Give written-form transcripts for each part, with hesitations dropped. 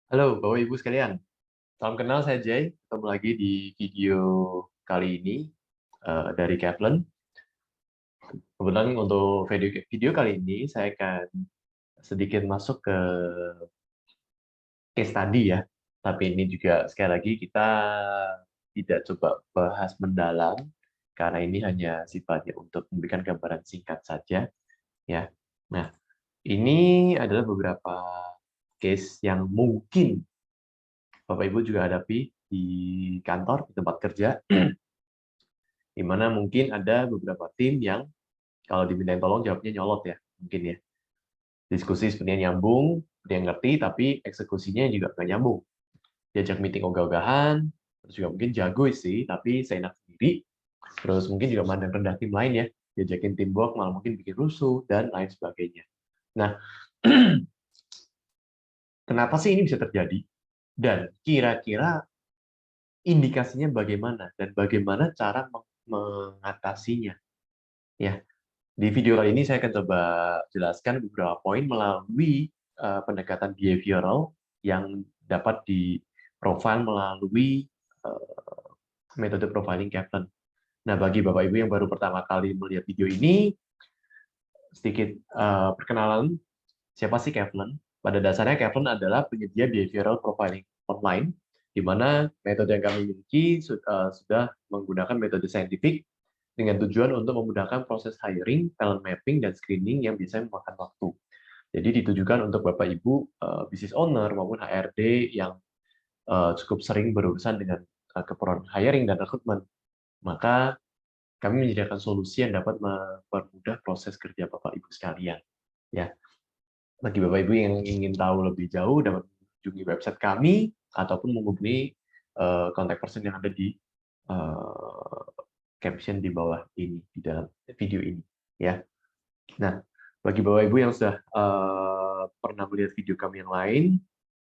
Halo Bapak Ibu sekalian, salam kenal, saya Jay. Ketemu lagi di video kali ini dari Kaplan. Kebetulan untuk video kali ini saya akan sedikit masuk ke case study ya. Tapi ini juga sekali lagi kita tidak coba bahas mendalam karena ini hanya sifatnya untuk memberikan gambaran singkat saja ya. Nah, ini adalah beberapa case yang mungkin Bapak Ibu juga hadapi di kantor, di tempat kerja, di mana mungkin ada beberapa tim yang kalau dimintain tolong jawabnya nyolot ya, mungkin ya. Diskusi sebenarnya nyambung, dia ngerti, tapi eksekusinya juga nggak nyambung. Diajak meeting ogah-ogahan, terus juga mungkin jago sih, tapi seenak sendiri. Terus mungkin juga mandang rendah tim lain ya, diajakin teamwork malah mungkin bikin rusuh, dan lain sebagainya. Nah, kenapa sih ini bisa terjadi? Dan kira-kira indikasinya bagaimana? Dan bagaimana cara mengatasinya? Ya, di video kali ini saya akan coba jelaskan beberapa poin melalui pendekatan behavioral yang dapat di-profile melalui metode profiling Kaplan. Nah, bagi Bapak Ibu yang baru pertama kali melihat video ini, sedikit perkenalan siapa sih Kaplan. Pada dasarnya Kaplan adalah penyedia behavioral profiling online, di mana metode yang kami miliki sudah menggunakan metode saintifik dengan tujuan untuk memudahkan proses hiring, talent mapping, dan screening yang bisa memakan waktu. Jadi ditujukan untuk Bapak Ibu business owner maupun HRD yang cukup sering berurusan dengan keperluan hiring dan rekrutmen. Maka kami menyediakan solusi yang dapat mempermudah proses kerja Bapak Ibu sekalian. Ya, bagi Bapak Ibu yang ingin tahu lebih jauh dapat mengunjungi website kami ataupun menghubungi kontak person yang ada di caption di bawah ini di dalam video ini ya. Nah, bagi Bapak Ibu yang sudah pernah melihat video kami yang lain,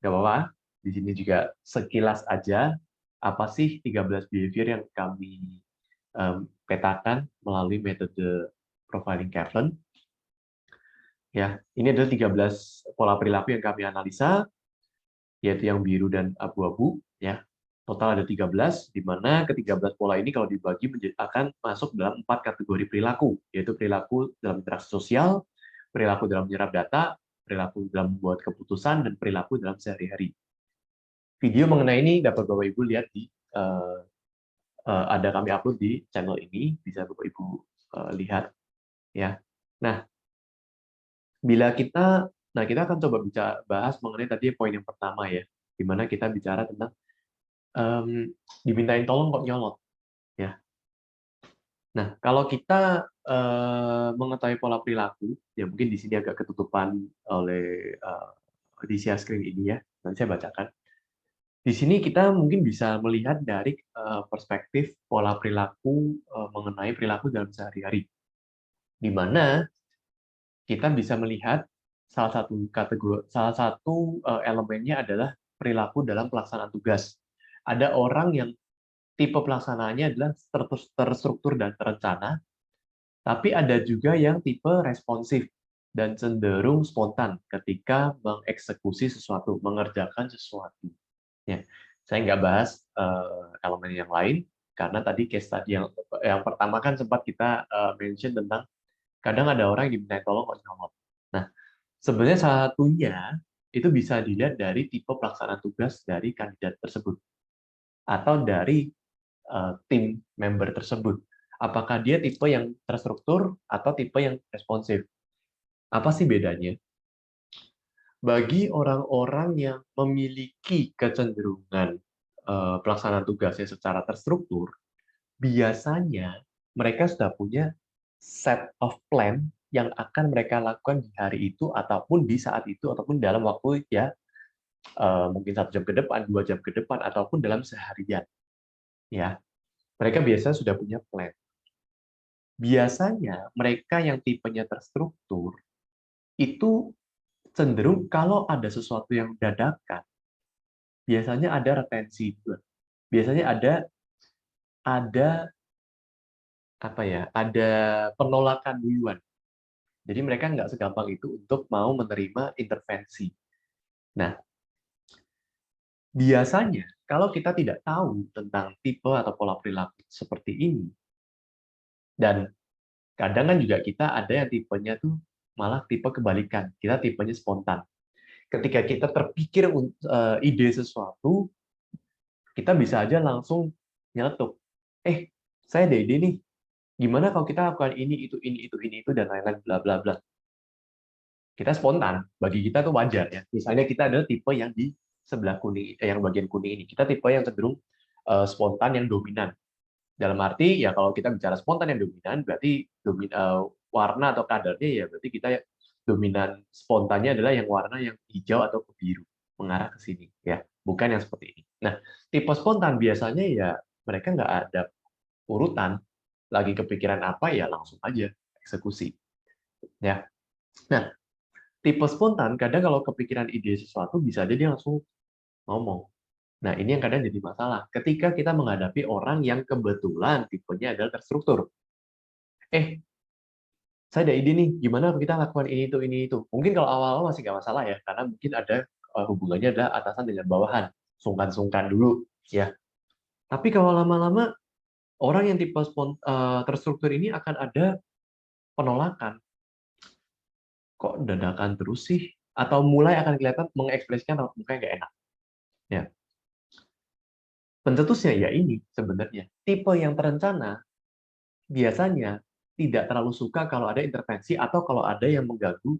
nggak apa-apa. Di sini juga sekilas aja apa sih 13 behavior yang kami petakan melalui metode profiling Kaplan. Ya, ini adalah 13 pola perilaku yang kami analisa, yaitu yang biru dan abu-abu ya. Total ada 13, di mana ke-13 pola ini kalau dibagi akan masuk dalam 4 kategori perilaku, yaitu perilaku dalam interaksi sosial, perilaku dalam menyerap data, perilaku dalam membuat keputusan, dan perilaku dalam sehari-hari. Video mengenai ini dapat Bapak Ibu lihat di ada kami upload di channel ini, bisa Bapak Ibu lihat ya. Nah, kita akan coba bahas mengenai tadi poin yang pertama ya, di mana kita bicara tentang dimintain tolong kok nyolot ya. Nah, kalau kita mengetahui pola perilaku, ya mungkin di sini agak ketutupan oleh di share screen ini ya. Nanti saya bacakan. Di sini kita mungkin bisa melihat dari perspektif pola perilaku mengenai perilaku dalam sehari-hari, di mana kita bisa melihat salah satu elemennya adalah perilaku dalam pelaksanaan tugas. Ada orang yang tipe pelaksanaannya adalah terstruktur dan terencana, tapi ada juga yang tipe responsif dan cenderung spontan ketika mengeksekusi sesuatu, mengerjakan sesuatu. Ya, saya nggak bahas elemen yang lain karena tadi case tadi yang pertama kan sempat kita mention tentang kadang ada orang yang diminta tolong kok nyolot. Nah, sebenarnya salah satunya itu bisa dilihat dari tipe pelaksanaan tugas dari kandidat tersebut atau dari tim member tersebut. Apakah dia tipe yang terstruktur atau tipe yang responsif? Apa sih bedanya? Bagi orang-orang yang memiliki kecenderungan pelaksanaan tugasnya secara terstruktur, biasanya mereka sudah punya set of plan yang akan mereka lakukan di hari itu ataupun di saat itu ataupun dalam waktu ya mungkin 1 jam ke depan, 2 jam ke depan ataupun dalam seharian. Ya, mereka biasanya sudah punya plan. Biasanya mereka yang tipenya terstruktur itu cenderung kalau ada sesuatu yang dadakan, biasanya ada retensi, biasanya ada apa ya, ada penolakan duluan. Jadi mereka nggak segampang itu untuk mau menerima intervensi. Nah, Biasanya, kalau kita tidak tahu tentang tipe atau pola perilaku seperti ini, dan kadang kan juga kita ada yang tipenya tuh malah tipe kebalikan, kita tipenya spontan. Ketika kita terpikir ide sesuatu, kita bisa aja langsung nyeletuk. Saya ada ide nih, gimana kalau kita lakukan ini, itu, dan lain-lain, bla, bla, bla. Kita spontan, bagi kita tuh wajar ya. Misalnya kita adalah tipe yang di sebelah kuning, yang bagian kuning ini. Kita tipe yang cenderung spontan yang dominan. Dalam arti ya kalau kita bicara spontan yang dominan, berarti warna atau kadarnya ya berarti kita dominan spontannya adalah yang warna yang hijau atau ke biru, mengarah ke sini ya, bukan yang seperti ini. Nah, tipe spontan biasanya ya mereka nggak ada urutan, lagi kepikiran apa ya langsung aja eksekusi ya. Nah, tipe spontan kadang kalau kepikiran ide sesuatu bisa jadi langsung ngomong. Nah, ini yang kadang jadi masalah. Ketika kita menghadapi orang yang kebetulan tipenya adalah terstruktur. Saya ada ide nih, gimana kalau kita lakukan ini, itu. Mungkin kalau awal-awal masih nggak masalah ya, karena mungkin ada hubungannya adalah atasan dengan bawahan. Sungkan-sungkan dulu. Ya. Tapi kalau lama-lama, orang yang tipe terstruktur ini akan ada penolakan. Kok dadakan terus sih? Atau mulai akan kelihatan mengekspresikan raut mukanya nggak enak. Ya. Pencetusnya ya ini sebenarnya. Tipe yang terencana biasanya tidak terlalu suka kalau ada intervensi atau kalau ada yang mengganggu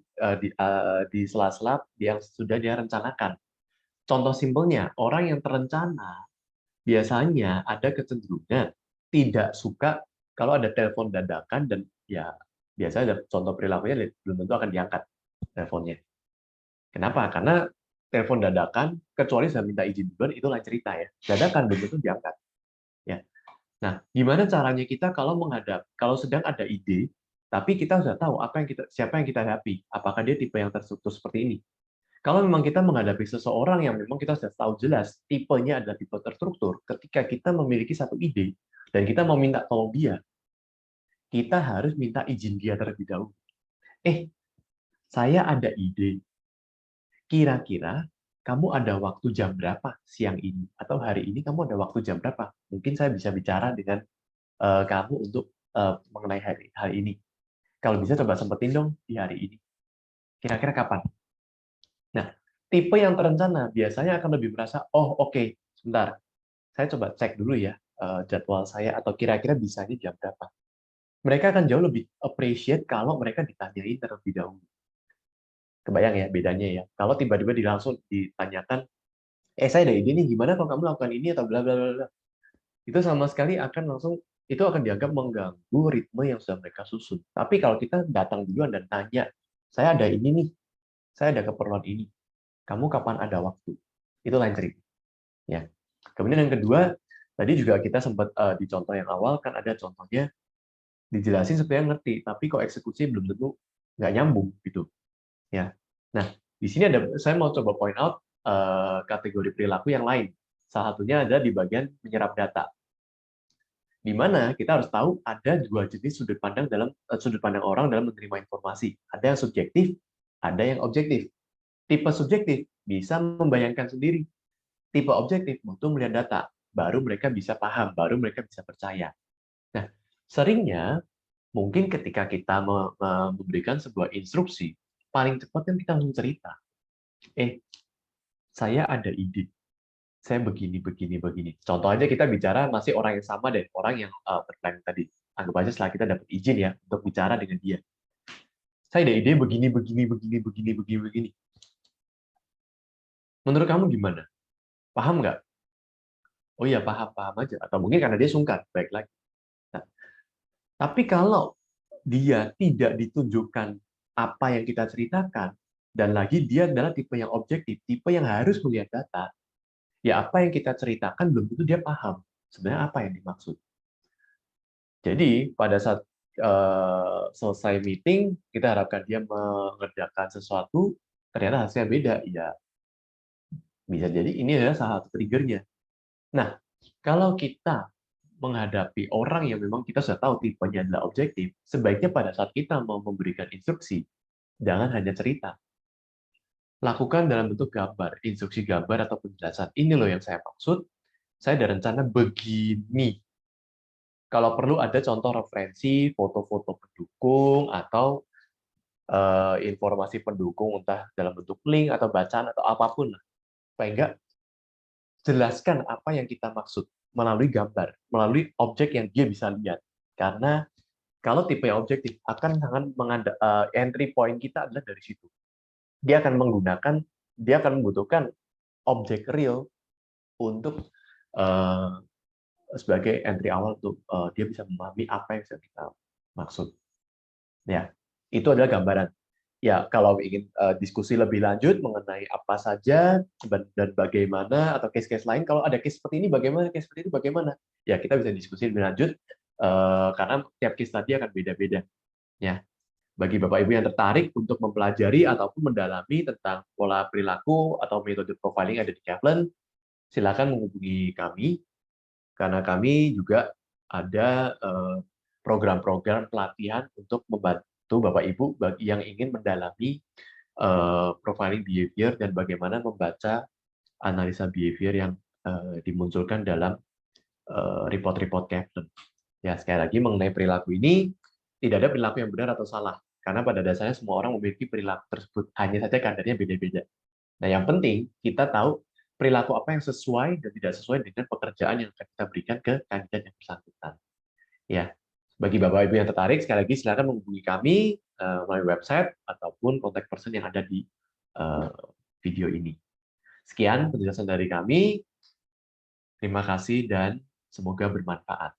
di sela-sela yang sudah dia rencanakan. Contoh simpelnya, orang yang terencana biasanya ada kecenderungan tidak suka kalau ada telepon dadakan dan ya biasanya ada contoh perilakunya belum tentu akan diangkat teleponnya. Kenapa? Karena telepon dadakan kecuali sudah minta izin duluan itu lain cerita ya. Dadakan belum tentu diangkat. Ya. Nah, gimana caranya kita kalau sedang ada ide, tapi kita sudah tahu siapa yang kita hadapi, apakah dia tipe yang terstruktur seperti ini. Kalau memang kita menghadapi seseorang yang memang kita sudah tahu jelas tipenya adalah tipe terstruktur, ketika kita memiliki satu ide dan kita mau minta tolong dia, kita harus minta izin dia terlebih dahulu. Saya ada ide. Kira-kira kamu ada waktu jam berapa siang ini atau hari ini kamu ada waktu jam berapa? Mungkin saya bisa bicara dengan kamu untuk mengenai hal ini. Kalau bisa coba sempetin dong di hari ini. Kira-kira kapan? Nah, tipe yang terencana biasanya akan lebih merasa, oh oke, sebentar, saya coba cek dulu ya jadwal saya atau kira-kira bisanya jam berapa. Mereka akan jauh lebih appreciate kalau mereka ditanyain terlebih dahulu. Kebayang ya bedanya ya. Kalau tiba-tiba langsung ditanyakan, saya ada ide nih, gimana kalau kamu lakukan ini atau bla bla bla. Itu sama sekali akan langsung itu akan dianggap mengganggu ritme yang sudah mereka susun. Tapi kalau kita datang duluan dan tanya, saya ada ini nih, saya ada keperluan ini, kamu kapan ada waktu? Itu lain cerita. Ya. Kemudian yang kedua, tadi juga kita sempat di contoh yang awal kan ada contohnya dijelasin supaya ngerti, tapi kok eksekusi belum tentu nggak nyambung gitu. Ya. Nah, di sini saya mau coba point out kategori perilaku yang lain. Salah satunya ada di bagian menyerap data. Di mana kita harus tahu ada dua jenis sudut pandang orang dalam menerima informasi. Ada yang subjektif, ada yang objektif. Tipe subjektif bisa membayangkan sendiri. Tipe objektif butuh melihat data, baru mereka bisa paham, baru mereka bisa percaya. Nah, seringnya mungkin ketika kita memberikan sebuah instruksi, paling cepat kan kita langsung cerita. Saya ada ide. Saya begini, begini, begini. Contoh aja kita bicara masih orang yang sama deh, orang yang berplanning tadi. Anggap aja setelah kita dapat izin ya untuk bicara dengan dia. Saya ada ide begini, begini, begini, begini, begini, begini. Menurut kamu gimana? Paham nggak? Oh iya, paham, paham aja. Atau mungkin karena dia sungkan, baik lagi. Nah, tapi kalau dia tidak ditunjukkan apa yang kita ceritakan, dan lagi dia adalah tipe yang objektif, tipe yang harus melihat data, ya apa yang kita ceritakan belum tentu dia paham sebenarnya apa yang dimaksud. Jadi pada saat selesai meeting, kita harapkan dia mengerjakan sesuatu, ternyata hasilnya beda. Ya, bisa jadi ini adalah salah satu triggernya. Nah, kalau kita menghadapi orang yang memang kita sudah tahu tipenya adalah objektif, sebaiknya pada saat kita mau memberikan instruksi, jangan hanya cerita. lakukan dalam bentuk gambar, instruksi gambar atau penjelasan. Ini loh yang saya maksud. Saya ada rencana begini. Kalau perlu ada contoh referensi, foto-foto pendukung, atau informasi pendukung, entah dalam bentuk link, atau bacaan, atau apapun. Paling enggak, jelaskan apa yang kita maksud melalui gambar, melalui objek yang dia bisa lihat. Karena kalau tipe yang objektif, akan entry point kita adalah dari situ. Dia akan membutuhkan objek real untuk uh, sebagai entry awal untuk dia bisa memahami apa yang sedang kita maksud. Ya, itu adalah gambaran. Ya, kalau ingin diskusi lebih lanjut mengenai apa saja dan bagaimana atau case-case lain, kalau ada case seperti ini bagaimana, case seperti itu bagaimana, ya kita bisa diskusi lebih lanjut karena tiap case tadi akan beda-beda. Ya, bagi Bapak Ibu yang tertarik untuk mempelajari ataupun mendalami tentang pola perilaku atau metode profiling yang ada di Kaplan, silakan menghubungi kami karena kami juga ada program-program pelatihan untuk membantu Bapak Ibu bagi yang ingin mendalami profiling behavior dan bagaimana membaca analisa behavior yang dimunculkan dalam report-report Kaplan. Ya, sekali lagi mengenai perilaku ini, tidak ada perilaku yang benar atau salah. Karena pada dasarnya semua orang memiliki perilaku tersebut. Hanya saja kadarnya beda-beda. Nah, yang penting kita tahu perilaku apa yang sesuai dan tidak sesuai dengan pekerjaan yang akan kita berikan ke kandidat yang bersangkutan. Ya, bagi Bapak Ibu yang tertarik, sekali lagi silakan menghubungi kami melalui website ataupun kontak person yang ada di video ini. Sekian penjelasan dari kami. Terima kasih dan semoga bermanfaat.